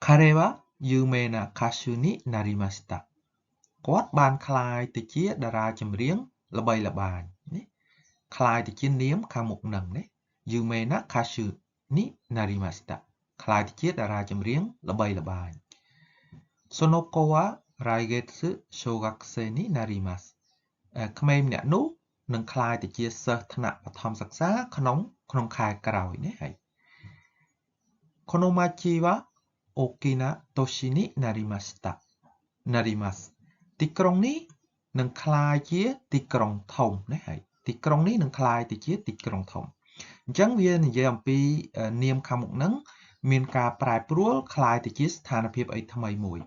彼は有名な歌手になりました គាត់បានក្លាយទៅជាតារាចម្រៀងល្បីល្បាញណាក្លាយទៅជានាមខាងមុខនឹងណា有名な歌手になりましたក្លាយទៅជាតារាចម្រៀងល្បីល្បាញその子は来月小学生になりますក្មេងម្នាក់នោះនឹងក្លាយទៅជាសិស្សថ្នាក់បឋមសិក្សាក្នុងខែក្រោយណាហើយこの町は大きな都市になりましたなりますទីក្រុងនេះនឹងក្លាយជាទីក្រុងធំណាហើយទីក្រុងនេះនឹងក្លាយទៅជាទីក្រុងធំអញ្ចឹងវានិយាយអំពីនាមខាងមុខហ្នឹងមានការប្រែប្រួលក្លាយទៅជាស្ថានភាពអីថ្មីមួយ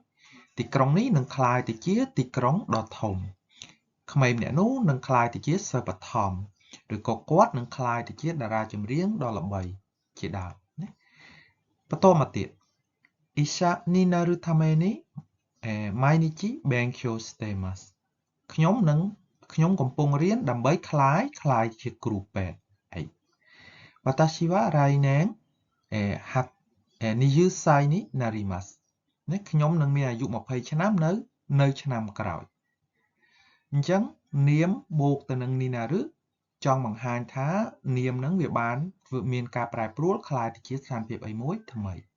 ទីក្រុងនេះនឹងក្លាយទៅជាទីក្រុងដ៏ធំក្មេងម្នាក់នោះនឹងក្លាយទៅជាសិស្សបឋមឬក៏គាត់នឹងក្លាយទៅជាតារាចម្រៀងដ៏ល្បីជាដើមណាបន្តមកទៀត医者になるために毎日勉強していますខ្ញុំកំពុងរៀនដើម្បីក្លាយជាគ្រូពេទ្យはい私は来年20歳になりますねខ្ញុំនឹងមានអាយុ20ឆ្នាំនៅឆ្នាំក្រោយអញ្ចឹងនាមបូកទៅនឹងនីណាឬចង់បង្ហាញថានាមនឹងវាមានការប្រែប្រួលក្លាយទៅជាស្ថានភាពអីមួយថ្មី